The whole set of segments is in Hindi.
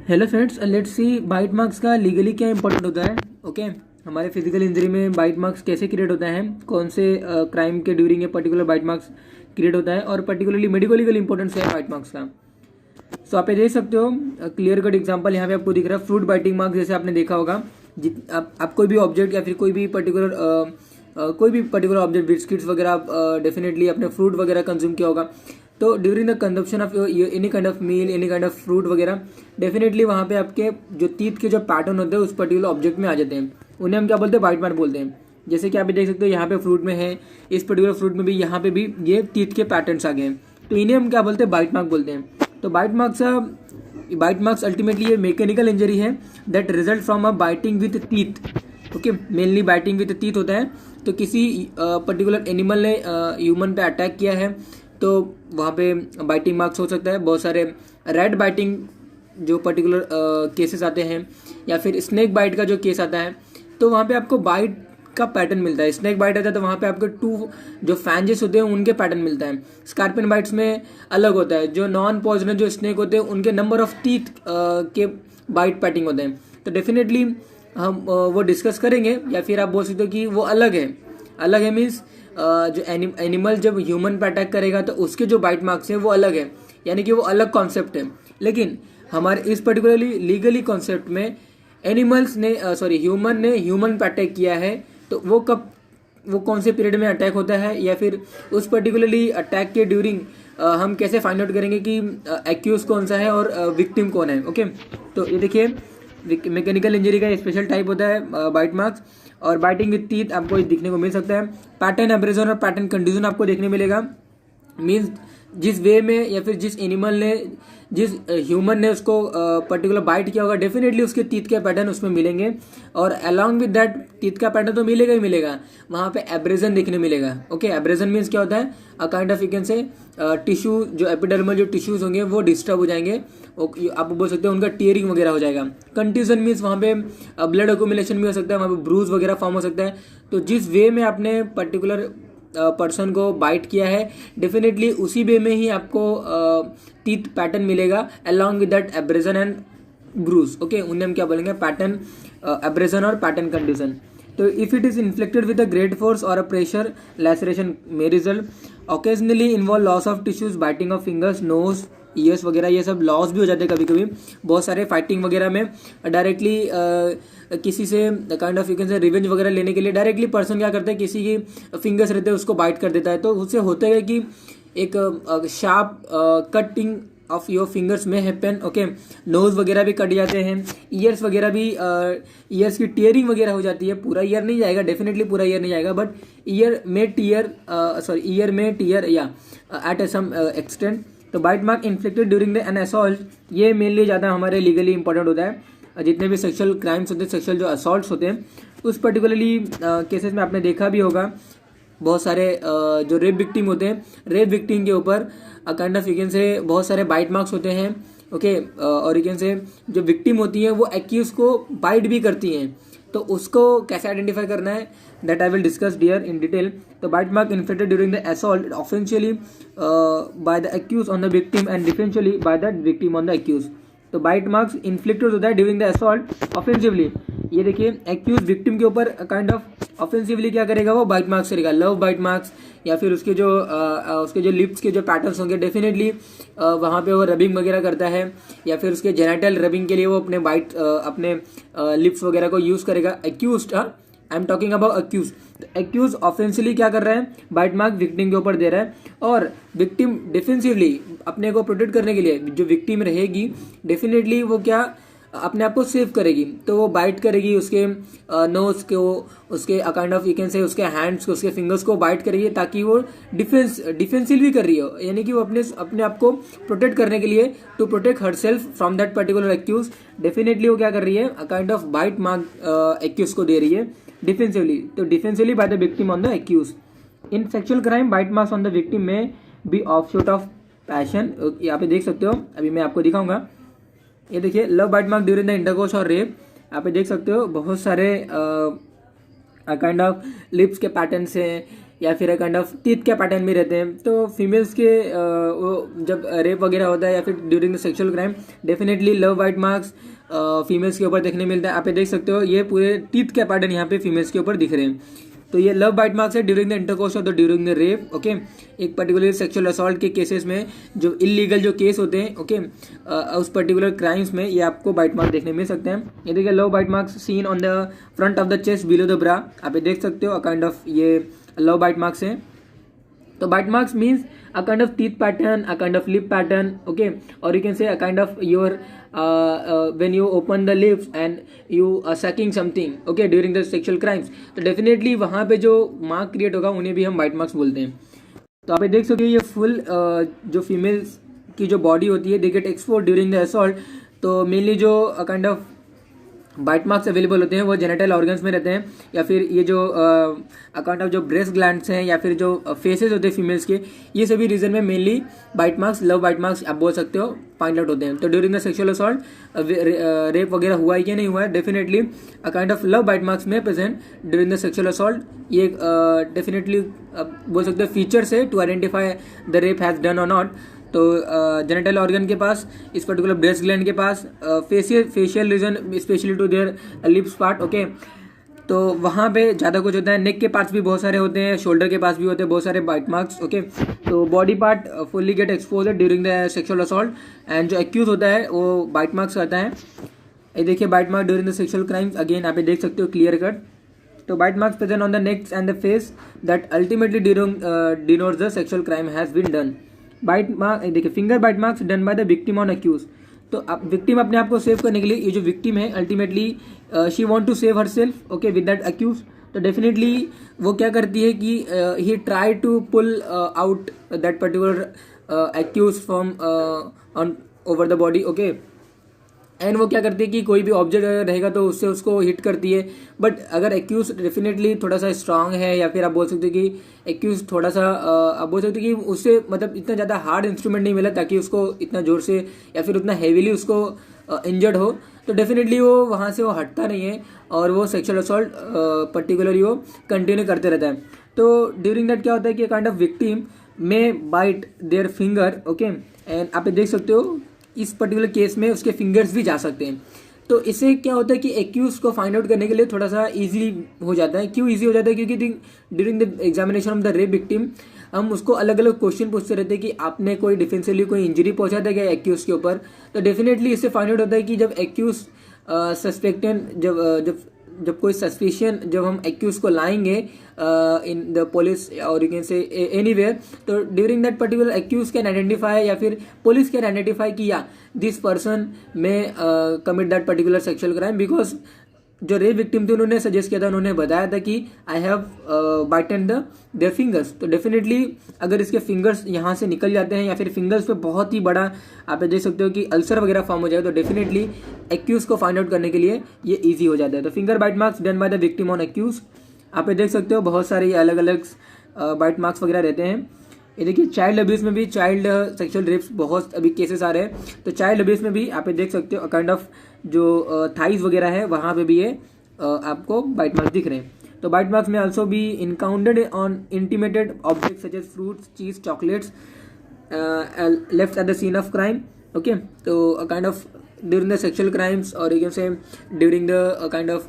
Hello friends, let's see bite marks का लीगली क्या इंपॉर्टेंट होता है। ओके हमारे फिजिकल इंजरी में बाइट मार्क्स कैसे क्रिएट होता है, कौन से क्राइम के during a particular bite marks create होता है और पर्टिकुलरली मेडिको लीगल इंपॉर्टेंस है बाइट मार्क्स का। सो आप ये देख सकते हो क्लियर कट एग्जांपल यहाँ पे आपको दिख रहा है फ्रूट बाइटिंग मार्क्स। जैसे आपने देखा होगा आप कोई भी ऑब्जेक्ट या फिर कोई भी पर्टिकुलर ऑब्जेक्ट बिस्किट्स वगैरह आप डेफिनेटली अपने फ्रूट वगैरह कंज्यूम किया होगा, तो during the consumption of any kind of meal, any kind of fruit वगैरह, डेफिनेटली वहाँ पे आपके जो टीथ के जो पैटर्न होते हैं उस पर्टिकुलर ऑब्जेक्ट में आ जाते हैं। उन्हें हम क्या बोलते हैं, बाइट मार्क बोलते हैं। जैसे कि आप देख सकते हो यहाँ पे फ्रूट में है, इस पर्टिकुलर फ्रूट में भी यहाँ पे भी ये टीथ के पैटर्न्स आ गए हैं, तो इन्हें हम क्या बोलते हैं, बाइट मार्क बोलते हैं। तो बाइट मार्क्स अल्टीमेटली ये मैकेनिकल इंजरी है that result from a biting with teeth. Okay, mainly biting with teeth होता है। तो किसी पर्टिकुलर एनिमल ने ह्यूमन पे अटैक किया है तो वहाँ पे बाइटिंग मार्क्स हो सकता है। बहुत सारे रेड बाइटिंग जो पर्टिकुलर केसेस आते हैं, या फिर स्नेक बाइट का जो केस आता है, तो वहाँ पे आपको बाइट का पैटर्न मिलता है। स्नेक बाइट आता है तो वहाँ पे आपके टू जो फैंजेस होते हैं उनके पैटर्न मिलता है। स्कॉर्पियन बाइट्स में अलग होता है, जो नॉन पॉइजनस जो स्नेक होते हैं उनके नंबर ऑफ टीथ के बाइट पैटिंग होते हैं। तो डेफिनेटली हम वो डिस्कस करेंगे, या फिर आप बोल सकते हो कि वो अलग है मीन्स जो एनिमल जब ह्यूमन पे अटैक करेगा तो उसके जो बाइट मार्क्स हैं वो अलग है, यानी कि वो अलग कॉन्सेप्ट है। लेकिन हमारे इस पर्टिकुलरली लीगली कॉन्सेप्ट में ह्यूमन ने ह्यूमन पे अटैक किया है, तो वो कौन से पीरियड में अटैक होता है, या फिर उस पर्टिकुलरली अटैक के ड्यूरिंग हम कैसे फाइंड आउट करेंगे कि एक्यूज कौन सा है और विक्टिम कौन है। ओके, तो ये देखिए मैकेनिकल इंजरी का स्पेशल टाइप होता है बाइट मार्क्स, और बाइटिंग विद टीथ आपको दिखने को मिल सकता है। पैटर्न एब्रेजन और पैटर्न कंडीशन आपको देखने मिलेगा। मीन्स जिस वे में या फिर जिस ह्यूमन ने उसको पर्टिकुलर बाइट किया होगा, डेफिनेटली उसके टीथ के पैटर्न उसमें मिलेंगे, और अलॉन्ग विद दैट टीथ का पैटर्न तो मिलेगा ही मिलेगा, वहां पे एब्रेजन देखने मिलेगा। ओके, एब्रेजन मीन्स क्या होता है, a kind of you can से टिश्यू, जो एपिडर्मल जो टिश्यूज होंगे वो डिस्टर्ब हो जाएंगे, आप बोल सकते हो उनका टीयरिंग वगैरह हो जाएगा। कंट्यूजन मीन्स वहां पे ब्लड अक्यूमुलेशन भी हो सकता है, वहां पे ब्रूज वगैरह फॉर्म हो सकता है। तो जिस वे में आपने पर्टिकुलर पर्सन को बाइट किया है, डेफिनेटली उसी वे में ही आपको टीथ पैटर्न मिलेगा along with that abrasion and bruise. Okay, उन्हें हम क्या बोलेंगे, पैटर्न एब्रेजन और पैटर्न कंडीशन। तो if it is inflicted with a great force और a pressure, laceration may result. Occasionally involve loss of tissues, biting of fingers, nose, ears वगैरह, ये सब लॉस भी हो जाते हैं कभी कभी। बहुत सारे फाइटिंग वगैरह में डायरेक्टली किसी से काइंड ऑफ यू कैन से रिवेंज वगैरह लेने के लिए डायरेक्टली पर्सन क्या करता है, किसी की फिंगर्स रहते हैं उसको बाइट कर देता है, तो उससे होता है कि एक sharp cutting of your fingers में हैपन। ओके, नोज वगैरह भी कट जाते हैं, ईयर्स वगैरह भी, ईयर्स की टीयरिंग वगैरह हो जाती है। पूरा ईयर नहीं जाएगा, डेफिनेटली पूरा ईयर नहीं जाएगा, बट ईयर में टीयर या एट सम एक्सटेंट। तो bite mark inflicted during the an assault, ये मेनली ज़्यादा हमारे लीगली इंपॉर्टेंट होता है। जितने भी सेक्सुअल क्राइम्स होते हैं, सेक्सुअल जो असॉल्ट्स होते हैं, उस पर्टिकुलरली केसेस में आपने देखा भी होगा बहुत सारे जो रेप विक्टिम होते हैं, रेप विक्टिम के ऊपर काइंड ऑफ यू कैन से बहुत सारे बाइट मार्क्स होते हैं। ओके, और यू कैन से जो विक्टिम होती हैं वो एक्यूज को बाइट भी करती हैं, तो उसको कैसे आइडेंटिफाई करना है, that I will discuss dear in detail. तो bite mark inflicted during the assault offensively by the accuse on the victim and defensively by the victim on the accuse. तो बाइट मार्क्स इन्फ्लिक्टेड होता है ड्यूरिंग द असॉल्ट ऑफेंसिवली। ये देखिए एक्यूज विक्टिम के ऊपर काइंड ऑफ ऑफेंसिवली क्या करेगा, वो बाइट मार्क्स करेगा, लव बाइट मार्क्स, या फिर उसके जो लिप्स के जो पैटर्न्स होंगे, डेफिनेटली वहाँ पे वो रबिंग वगैरह करता है, या फिर उसके जेनिटल रबिंग के लिए वो अपने लिप्स वगैरह को यूज करेगा। Accuse, I am talking about accuse. Accuse offensively क्या कर रहा है, बाइट मार्क विक्टिम के ऊपर दे रहा है, और विक्टिम डिफेंसिवली अपने को प्रोटेक्ट करने के लिए जो विक्टिम रहेगी, डेफिनेटली वो क्या अपने आप को सेव करेगी, तो वो बाइट करेगी उसके नोज को, उसके काइंड ऑफ यू कैन से उसके हैंड्स को, उसके फिंगर्स को बाइट करेगी, ताकि वो डिफेंसिव कर रही हो, यानी कि वो अपने आप को प्रोटेक्ट करने के लिए, to protect herself from that particular accuse, definitely वो क्या कर रही है, kind of bite mark accuse को दे रही है डिफेंसिवली। तो defensively by the victim on the accuse. In sexual crime bite marks on the victim may be offshoot of passion. यहाँ पे देख सकते हो, अभी मैं आपको दिखाऊंगा। ये देखिए love bite mark during the intercourse और रेप, यहाँ पे देख सकते हो बहुत सारे काइंड ऑफ लिप्स के पैटर्न्स हैं, या फिर काइंड ऑफ टीथ के पैटर्न में रहते हैं। तो फीमेल्स के वो जब रेप वगैरह होता है या फिर during the sexual crime definitely love bite marks females के ऊपर देखने मिलता है। आप ये देख सकते हो ये पूरे टीथ के पैटर्न यहाँ पे फीमेल्स के ऊपर दिख रहे हैं। तो ये लव बाइट मार्क्स है ड्यूरिंग द इंटरकोर्स और ड्यूरिंग द रेप। ओके, एक पर्टिकुलर सेक्सुअल असॉल्ट के केसेस में जो इलीगल जो केस होते हैं, ओके, उस पर्टिकुलर क्राइम्स में ये आपको बाइट मार्क देखने मिल सकते हैं। ये देखिए love bite marks seen on the front of the chest below the bra, आप ये देख सकते हो काइंड ऑफ ये लव बाइट मार्क्स हैं। तो bite marks means a kind of teeth pattern, a kind of lip pattern, okay, or you can say a kind of your when you open the lips and you are sucking something, okay, during the sexual crimes, तो definitely वहाँ पे जो मार्क क्रिएट होगा उन्हें भी हम bite marks बोलते हैं। तो आप देख सकते हो ये फुल जो फीमेल्स की जो बॉडी होती है they get expose during the assault. तो मेनली जो kind of bite marks available होते हैं वो जेनिटल ऑर्गन्स में रहते हैं, या फिर ये जो अकाउंट ऑफ जो ब्रेस्ट ग्लैंड्स हैं या फिर जो फेसेस होते हैं फीमेल्स के, ये सभी रीजन में mainly bite marks, love bite marks आप बोल सकते हो, फाइंड आउट होते हैं। तो during the sexual assault rape वगैरह हुआ है कि नहीं हुआ है, definitely account of love bite marks में present during the sexual assault. ये डेफिनेटली बोल सकते हो फीचर से to identify the rape has done और नॉट। तो जेनिटल ऑर्गन के पास, इस पर्टिकुलर ब्रेस्ट ग्लैंड के पास, facial reason specially to their lips part, okay, तो वहाँ पे ज़्यादा कुछ होता है। नेक के पार्ट्स भी बहुत सारे होते हैं, शोल्डर के पास भी होते हैं बहुत सारे बाइट मार्क्स, ओके। तो body part fully get exposed during the sexual assault and जो एक्यूज होता है वो बाइट मार्क्स आता है। ये देखिए bite mark during the sexual crimes, again आप देख सकते हो क्लियर कट। तो bite marks present on the neck and the face that ultimately denotes the sexual crime has been done. Bite mark देखिए finger bite marks done by the victim on accuse. तो अब विक्टिम अपने आप को सेव करने के लिए, ये जो विक्टिम है ultimately she want to save herself, okay, with that accuse. तो डेफिनेटली वो क्या करती है कि he try to pull out that particular accuse from on over the body, okay, and वो क्या करती है कि कोई भी ऑब्जेक्ट अगर रहेगा तो उससे उसको हिट करती है। बट अगर एक्यूज डेफिनेटली थोड़ा सा स्ट्रांग है, या फिर आप बोल सकते हो कि एक्यूज थोड़ा सा आप बोल सकते हो कि उससे मतलब इतना ज़्यादा हार्ड इंस्ट्रूमेंट नहीं मिला ताकि उसको इतना जोर से या फिर उतना हेवीली उसको इंजर्ड हो, तो डेफिनेटली वो वहाँ से वो हटता नहीं है और वो सेक्सुअल असॉल्ट पर्टिकुलरली वो कंटिन्यू करते रहता है। तो ड्यूरिंग दैट क्या होता है कि kind of victim may bite their finger, okay, and आप देख सकते हो इस पर्टिकुलर केस में उसके फिंगर्स भी जा सकते हैं। तो इससे क्या होता है कि एक्यूज को फाइंड आउट करने के लिए थोड़ा सा इजी हो जाता है। क्यों इजी हो जाता है? क्योंकि during the examination of the rape victim हम उसको अलग अलग क्वेश्चन पूछते रहते हैं कि आपने कोई डिफेंसिवली कोई इंजरी पहुंचा था क्या एक्यूज के ऊपर। तो डेफिनेटली इससे फाइंड आउट होता है कि जब एक्यूज सस्पेक्टेड जब कोई सस्पिशियन जब हम एक्यूज को लाएंगे इन द पुलिस और यू कैन से एनीवेयर, तो during that particular accuse can identify या फिर पुलिस कैन आइडेंटिफाई कि या this person may commit that particular sexual crime, because जो रेप विक्टिम थे उन्होंने सजेस्ट किया था, उन्होंने बताया था कि I have bitten their fingers. तो डेफिनेटली अगर इसके फिंगर्स यहाँ से निकल जाते हैं या फिर फिंगर्स पे बहुत ही बड़ा आप देख सकते हो कि अल्सर वगैरह फॉर्म हो जाए, तो डेफिनेटली एक्यूज को फाइंड आउट करने के लिए ये ईजी हो जाता है। तो finger bite marks done by the victim on accuse, आप देख सकते हो बहुत सारे अलग अलग बाइट मार्क्स वगैरह रहते हैं। ये देखिए चाइल्ड अब्यूज में भी, चाइल्ड सेक्सुअल रेप्स बहुत अभी केसेस आ रहे हैं, तो चाइल्ड अब्यूज में भी आप देख सकते हो काइंड ऑफ जो थाइज वगैरह है वहाँ पे भी ये आपको बाइट मार्क्स दिख रहे हैं। तो बाइट मार्क्स में आल्सो भी encountered on intimated object such as fruits, cheese, chocolates left at the scene of crime, okay. तो kind of during the sexual crimes और you can say during the kind of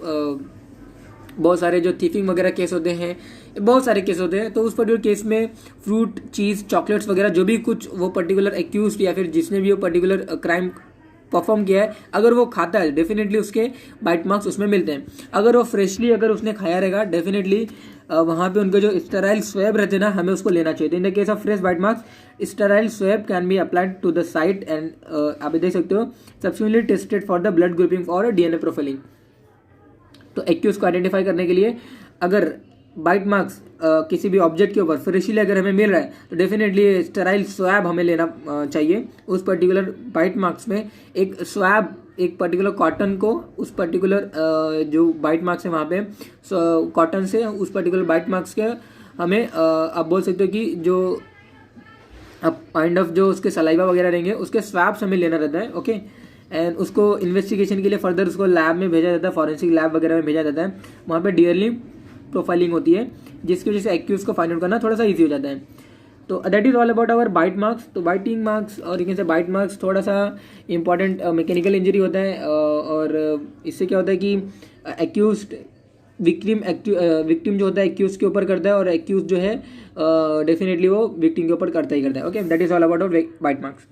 बहुत सारे जो थीफिंग वगैरह केस होते हैं, बहुत सारे केस होते हैं, तो उस पर्टिकुलर केस में फ्रूट, चीज़, चॉकलेट्स वगैरह जो भी कुछ वो पर्टिकुलर एक्यूज या फिर जिसने भी वो पर्टिकुलर क्राइम परफॉर्म किया है, अगर वो खाता है डेफिनेटली उसके बाइट मार्क्स उसमें मिलते हैं। अगर वो फ्रेशली अगर उसने खाया रहेगा डेफिनेटली वहाँ पे उनके जो स्टेराइल स्वैब रहते हैं ना, हमें उसको लेना चाहिए। In the case of fresh bite marks sterile swab can be applied to the site and आप देख सकते हो subsequently tested for the blood grouping और डीएनए प्रोफाइलिंग। तो एक्यूज को आइडेंटिफाई करने के लिए अगर बाइट मार्क्स किसी भी ऑब्जेक्ट के ऊपर फ्रेशली अगर हमें मिल रहा है तो डेफिनेटली स्टेराइल स्वैब हमें लेना चाहिए। उस पर्टिकुलर बाइट मार्क्स में एक स्वैब, एक पर्टिकुलर कॉटन को उस पर्टिकुलर जो बाइट मार्क्स है वहाँ पे कॉटन से उस पर्टिकुलर बाइट मार्क्स के हमें आप बोल सकते हो कि जो काइंड ऑफ जो उसके सलाइवा वगैरह रहेंगे उसके स्वैब्स हमें लेना रहता है, ओके। एंड उसको इन्वेस्टिगेशन के लिए फर्दर उसको लैब में भेजा जाता है, फॉरेंसिक लैब वगैरह में भेजा जाता है। वहाँ पे प्रोफाइलिंग होती है, जिसकी वजह से एक्यूज को फाइंड आउट करना थोड़ा सा ईजी हो जाता है। तो that is all about our bite marks. तो बाइटिंग मार्क्स और ये बाइट मार्क्स थोड़ा सा इंपॉर्टेंट मैकेनिकल इंजरी होता है, और इससे क्या होता है कि एक्यूज्ड विक्टिम जो होता है एक्यूज के ऊपर करता है, और एक्यूज जो है डेफिनेटली वो विक्टिम के ऊपर करता ही करता है। Okay, that is all about bite marks.